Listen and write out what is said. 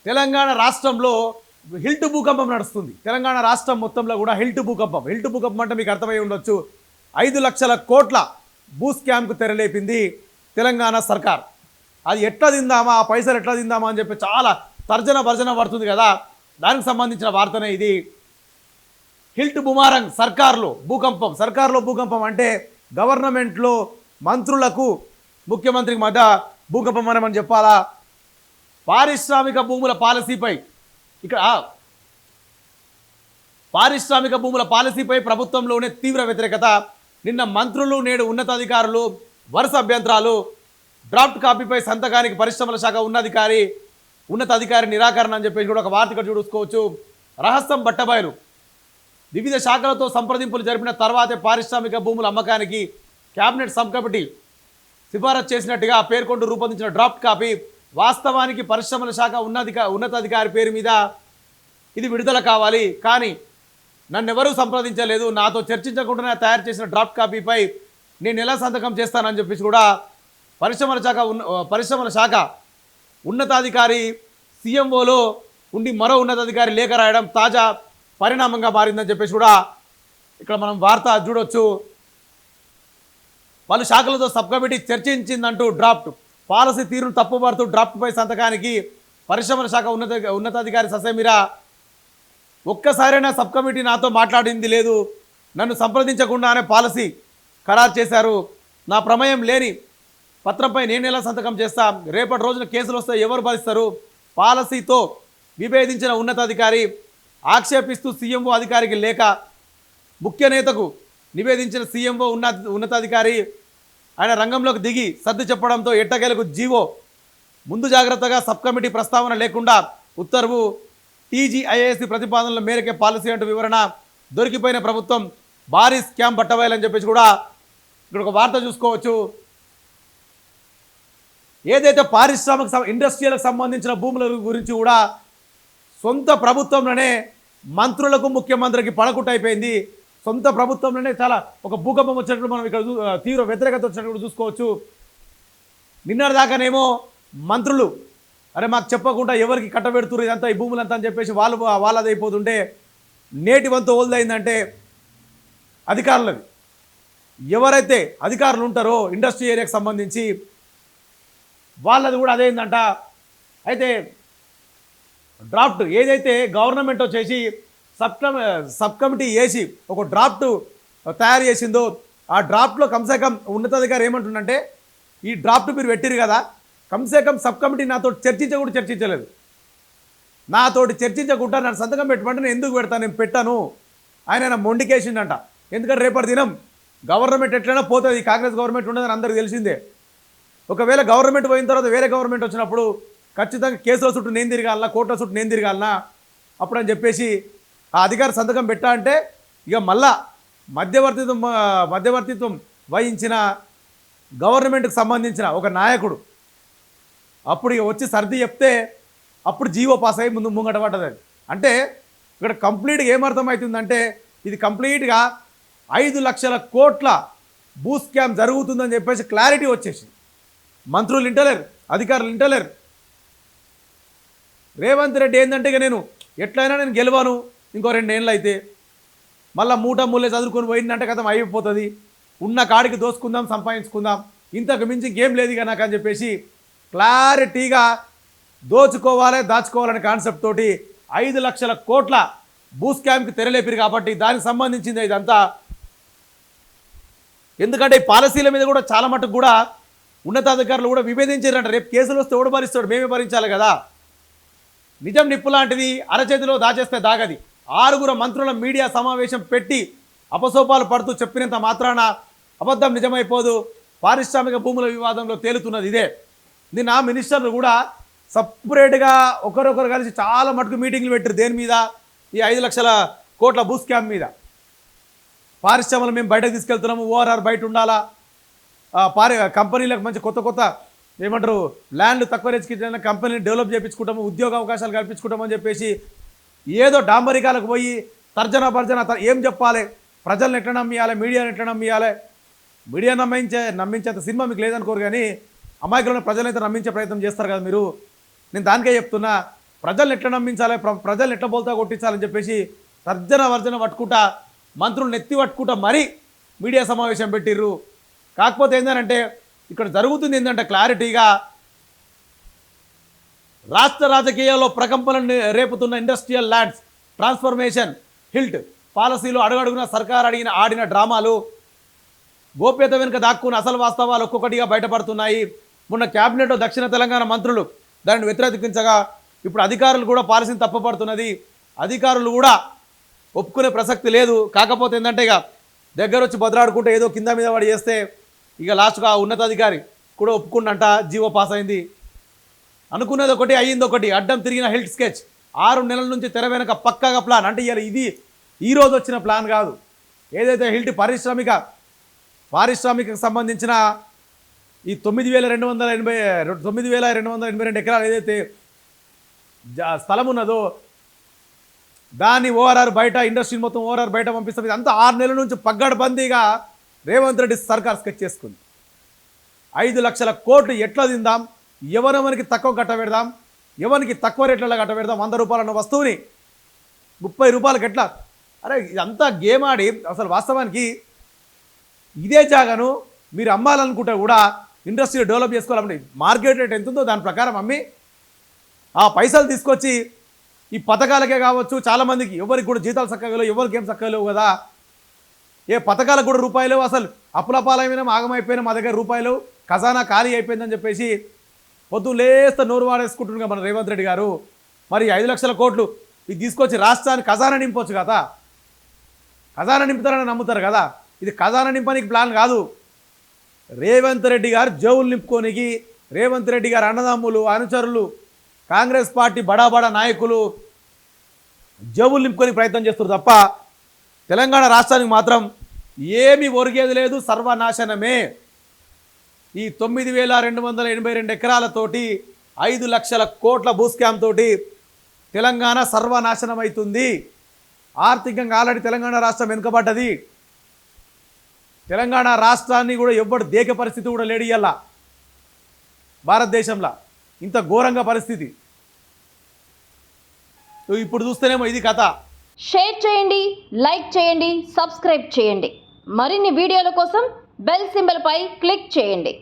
తెలంగాణ రాష్ట్రంలో హిల్ట్ భూకంపం నడుస్తుంది. తెలంగాణ రాష్ట్రం మొత్తంలో కూడా హిల్ట్ భూకంపం అంటే మీకు అర్థమై ఉండొచ్చు. 5 లక్షల కోట్ల భూ స్కామ్కు తెరలేపింది తెలంగాణ సర్కార్. అది ఎట్లా తిందామా, ఆ పైసలు ఎట్లా తిందామా అని చెప్పి చాలా తర్జన భర్జన పడుతుంది కదా. దానికి సంబంధించిన వార్తనే ఇది. హిల్ట్ బుమారంగ్ సర్కార్లో భూకంపం అంటే గవర్నమెంట్లో మంత్రులకు ముఖ్యమంత్రికి మధ్య భూకంపం మనం చెప్పాలా. పారిశ్రామిక భూముల పాలసీపై ప్రభుత్వంలోనే తీవ్ర వ్యతిరేకత. నిన్న మంత్రులు, నేడు ఉన్నతాధికారులు వరుస అభ్యంతరాలు. డ్రాఫ్ట్ కాపీపై సంతకానికి పరిశ్రమల శాఖ ఉన్నతాధికారి నిరాకరణ అని చెప్పేసి కూడా ఒక వార్త చూసుకోవచ్చు. రహస్యం బట్టబయలు. వివిధ శాఖలతో సంప్రదింపులు జరిపిన తర్వాతే పారిశ్రామిక భూముల అమ్మకానికి కేబినెట్ సబ్ కమిటీ సిఫారసు చేసినట్టుగా పేర్కొంటూ రూపొందించిన డ్రాఫ్ట్ కాపీ వాస్తవానికి పరిశ్రమల శాఖ ఉన్నతాధికారి పేరు మీద ఇది విడుదల కావాలి. కానీ నన్నెవరూ సంప్రదించలేదు. నాతో చర్చించకుండానే తయారు చేసిన డ్రాఫ్ట్ కాపీపై నేను ఎలా సంతకం చేస్తానని చెప్పేసి కూడా పరిశ్రమల శాఖ ఉన్నతాధికారి సీఎంఓలో ఉండి మరో ఉన్నతాధికారి లేఖ రాయడం తాజా పరిణామంగా మారిందని చెప్పేసి కూడా ఇక్కడ మనం వార్త చూడొచ్చు. పలు శాఖలతో సబ్ కమిటీ చర్చించిందంటూ డ్రాఫ్ట్ పాలసీ తీరును తప్పుపడుతూ డ్రాఫ్ట్పై సంతకానికి పరిశ్రమల శాఖ ఉన్నతాధికారి ససేమిరా. ఒక్కసారైనా సబ్ కమిటీ నాతో మాట్లాడింది లేదు. నన్ను సంప్రదించకుండానే పాలసీ ఖరారు చేశారు. నా ప్రమేయం లేని పత్రంపై నేను ఎలా సంతకం చేస్తా? రేపటి రోజున కేసులు వస్తే ఎవరు భరిస్తారు? పాలసీతో విభేదించిన ఉన్నతాధికారి ఆక్షేపిస్తూ సీఎంఓ అధికారికి లేఖ. ముఖ్య నేతకు నివేదించిన సీఎంఓ ఉన్నతాధికారి ఆయన రంగంలోకి దిగి సర్ది చెప్పడంతో ఎట్టకేలకు జీవో. ముందు జాగ్రత్తగా సబ్ కమిటీ ప్రస్తావన లేకుండా ఉత్తర్వు. టీజీఐఏసీ ప్రతిపాదనల మేరకే పాలసీ అంటూ వివరణ. దొరికిపోయిన ప్రభుత్వం భారీ స్కామ్ బట్టబయలని చెప్పేసి కూడా ఇక్కడ ఒక వార్త చూసుకోవచ్చు. ఏదైతే ఇండస్ట్రియల్కి సంబంధించిన భూముల గురించి కూడా సొంత ప్రభుత్వంలోనే మంత్రులకు ముఖ్యమంత్రికి పడకుట్టయిపోయింది. సొంత ప్రభుత్వంలోనే చాలా ఒక భూకంపం వచ్చినట్టు మనం ఇక్కడ తీవ్ర వ్యతిరేకత వచ్చినట్టు చూసుకోవచ్చు. నిన్నటిదాకానేమో మంత్రులు అరే మాకు చెప్పకుండా ఎవరికి కట్టబెడుతున్నారు ఇదంతా ఈ భూములంతా అని చెప్పేసి వాళ్ళది అయిపోతుంటే నేటి వంతు ఓల్దైందంటే అధికారులది. ఎవరైతే అధికారులు ఉంటారో ఇండస్ట్రీ ఏరియాకి సంబంధించి వాళ్ళది కూడా అదేందంట. అయితే డ్రాఫ్ట్ ఏదైతే గవర్నమెంట్ వచ్చేసి సబ్ కమిటీ వేసి ఒక డ్రాఫ్ట్ తయారు చేసిందో ఆ డ్రాఫ్ట్లో కమ్సేకం ఉన్నతాధికారి ఏమంటుందంటే ఈ డ్రాఫ్ట్ మీరు పెట్టిరు కదా, కమ్సేకం సబ్ కమిటీ నాతో చర్చించలేదు. నాతోటి చర్చించకుండా నన్ను సంతకం పెట్టమంటే నేను ఎందుకు పెడతాను? నేను పెట్టాను. ఆయన మొండికేసిండంట. ఎందుకంటే రేపటి దినం గవర్నమెంట్ ఎట్లైనా పోతుంది, కాంగ్రెస్ గవర్నమెంట్ ఉండదని అందరికీ తెలిసిందే. ఒకవేళ గవర్నమెంట్ పోయిన తర్వాత వేరే గవర్నమెంట్ వచ్చినప్పుడు ఖచ్చితంగా కేసుల చుట్టూ నేను తిరగాలన్నా, కోర్టుల చుట్టూ నేను తిరగాలన్నా అప్పుడు అని చెప్పేసి ఆ అధికారి సంతకం పెట్టా అంటే ఇక మళ్ళా మధ్యవర్తిత్వం వహించిన గవర్నమెంట్కి సంబంధించిన ఒక నాయకుడు అప్పుడు ఇక వచ్చి సర్ది చెప్తే అప్పుడు జీవో పాస్ అయ్యి ముంగట పడ్డది. అంటే ఇక్కడ కంప్లీట్గా ఏమర్థమవుతుందంటే ఇది కంప్లీట్గా 5 లక్షల కోట్ల భూ స్కామ్ జరుగుతుందని చెప్పేసి క్లారిటీ వచ్చేసి మంత్రులు ఇంటలేరు, అధికారులు ఇంటలేరు. రేవంత్ రెడ్డి ఏంటంటే ఇక నేను ఎట్లయినా నేను గెలవాను, ఇంకో 2 ఏళ్ళు అయితే మళ్ళీ మూలే చదువుకొని పోయిందంటే కథం అయిపోతుంది, ఉన్న కాడికి దోసుకుందాం, సంపాదించుకుందాం, ఇంతకు మించి ఇంకేం లేదు ఇక నాకు అని చెప్పేసి క్లారిటీగా దోచుకోవాలి, దాచుకోవాలనే కాన్సెప్ట్ తోటి 5 లక్షల కోట్ల భూ స్కామ్కి తెరలేపిరు. కాబట్టి దానికి సంబంధించింది ఇదంతా. ఎందుకంటే ఈ పాలసీల మీద కూడా చాలా మటుకు కూడా ఉన్నతాధికారులు కూడా విభేదించారంట. రేపు కేసులు వస్తే ఎవడు భరిస్తాడు? మేమే భరించాలి కదా. నిజం నిప్పు లాంటిది, అరచేతిలో దాచేస్తే దాగది. 6 మంత్రుల మీడియా సమావేశం పెట్టి అపసోపాలు పడుతూ చెప్పినంత మాత్రాన అబద్ధం నిజమైపోదు. పారిశ్రామిక భూముల వివాదంలో తేలుతున్నది ఇదే. నిన్న మినిస్టర్లు కూడా సపరేట్గా ఒకరొకరు కలిసి చాలా మటుకు మీటింగ్లు పెట్టారు. దేని మీద? ఈ 5 లక్షల కోట్ల భూ స్కామ్ మీద. పారిశ్రమలు మేము బయటకు తీసుకెళ్తున్నాము, ఓఆర్ఆర్ బయట ఉండాలా, కంపెనీలకు మంచి కొత్త ఏమంటారు ల్యాండ్లు తక్కువ రేట్కి కంపెనీని డెవలప్ చేయించుకుంటాము, ఉద్యోగ అవకాశాలు కల్పించుకుంటామని చెప్పేసి ఏదో డాంబరికాలకు పోయి తర్జన ఏం చెప్పాలి? ప్రజలను ఎట్లా నమ్మియాలి, మీడియాని ఎట్లా నమ్మియాలి? మీడియా నమ్మించేంత సినిమా మీకు లేదనుకోరు, కానీ అమాయకులను ప్రజలైతే నమ్మించే ప్రయత్నం చేస్తారు కదా మీరు. నేను దానికే చెప్తున్నా, ప్రజల్ని ఎట్లా నమ్మించాలి, ప్రజల్ని ఎట్లా బోల్తా కొట్టించాలని చెప్పేసి తర్జన వర్జన పట్టుకుంటా మంత్రులు నెత్తి పట్టుకుంటా మరీ మీడియా సమావేశం పెట్టిర్రు. కాకపోతే ఏంటంటే ఇక్కడ జరుగుతుంది ఏంటంటే క్లారిటీగా రాష్ట్ర రాజకీయాల్లో ప్రకంపనలు రేపుతున్న ఇండస్ట్రియల్ ల్యాండ్స్ ట్రాన్స్ఫర్మేషన్ హిల్ట్ పాలసీలు అడుగడుగున సర్కార్ ఆడిన డ్రామాలు గోప్యత వెనుక దాక్కున్న అసలు వాస్తవాలు ఒక్కొక్కటిగా బయటపడుతున్నాయి. మొన్న క్యాబినెట్లో దక్షిణ తెలంగాణ మంత్రులు దానిని వ్యతిరేకించగా ఇప్పుడు అధికారులు కూడా పాలసీని తప్పపడుతున్నది. అధికారులు కూడా ఒప్పుకునే ప్రసక్తి లేదు. కాకపోతే ఏంటంటే ఇక దగ్గర వచ్చి బదలాడుకుంటే ఏదో కింద మీద వాడు చేస్తే ఇక లాస్ట్గా ఉన్నతాధికారి కూడా ఒప్పుకున్నంట, జీవో పాస్ అయింది. అనుకున్నది ఒకటి అయ్యింది ఒకటి. అడ్డం తిరిగిన హిల్ట్ స్కెచ్ 6 నెలల నుంచి తెర వెనక పక్కాగా ప్లాన్. అంటే ఇవాళ ఇది ఈరోజు వచ్చిన ప్లాన్ కాదు. ఏదైతే హిల్ట్ పారిశ్రామికకు సంబంధించిన ఈ 9,282 ఎకరాలు ఏదైతే స్థలం ఉన్నదో దాన్ని ఓఆర్ఆర్ బయట ఇండస్ట్రీ మొత్తం ఓఆర్ఆర్ బయట పంపిస్తాం. ఇదంతా 6 నెలల నుంచి పగ్గడబందీగా రేవంత్ రెడ్డి సర్కార్ స్కెచ్ చేసుకుంది. 5 లక్షల కోట్లు ఎట్లా తిందాం, ఎవరెవరికి తక్కువ కట్టబెడదాం, ఎవరికి తక్కువ రేట్లలో కట్టబెడదాం, 100 రూపాయలు అన్న వస్తువుని 30 రూపాయలకి ఎట్లా. అరే ఇదంతా గేమ్ ఆడి అసలు వాస్తవానికి ఇదే జాగాను మీరు అమ్మాలనుకుంటే కూడా ఇండస్ట్రీ డెవలప్ చేసుకోవాలంటే మార్కెట్ రేట్ ఎంత ఉందో దాని ప్రకారం అమ్మి ఆ పైసలు తీసుకొచ్చి ఈ పథకాలకే కావచ్చు, చాలామందికి ఎవరికి కూడా జీతాలు చక్కగా లేవు, ఎవరికి ఏం చక్కగా లేవు కదా, ఏ పథకాలకు కూడా రూపాయలు, అసలు అప్పులపాలైన ఆగమైపోయినా మా దగ్గర రూపాయలు, ఖజానా ఖాళీ అయిపోయిందని చెప్పేసి పొద్దు లేస్తే నోరు వాడేసుకుంటున్నారు మన రేవంత్ రెడ్డి గారు. మరి 5 లక్షల కోట్లు ఇది తీసుకొచ్చి రాష్ట్రాన్ని ఖజానా నింపొచ్చు కదా, ఖజానా నింపుతారని నమ్ముతారు కదా. ఇది ఖజానా నింపడానికి ప్లాన్ కాదు. రేవంత్ రెడ్డి గారు జేవులు నింపుకోనికి, రేవంత్ రెడ్డి గారు అన్నదమ్ములు అనుచరులు కాంగ్రెస్ పార్టీ బడా నాయకులు జేవులు నింపుకొని ప్రయత్నం చేస్తారు తప్ప తెలంగాణ రాష్ట్రానికి మాత్రం ఏమీ ఒరిగేది లేదు, సర్వనాశనమే. ఈ 9,282 ఎకరాలతోటి 5 లక్షల కోట్ల భూస్కామ్ తోటి తెలంగాణ సర్వనాశనం అవుతుంది. ఆర్థికంగా ఆల్రెడీ తెలంగాణ రాష్ట్రం వెనుకబడ్డది. తెలంగాణ రాష్ట్రాన్ని కూడా ఎవ్వడు దేక పరిస్థితి కూడా లేడు ఇయ్యాల భారతదేశంలో. ఇంత ఘోరంగా పరిస్థితి ఇప్పుడు చూస్తేనేమో ఇది కథ. షేర్ చేయండి, లైక్ చేయండి, సబ్స్క్రైబ్ చేయండి. మరిన్ని వీడియోల కోసం బెల్ సింబల్ పై క్లిక్ చేయండి.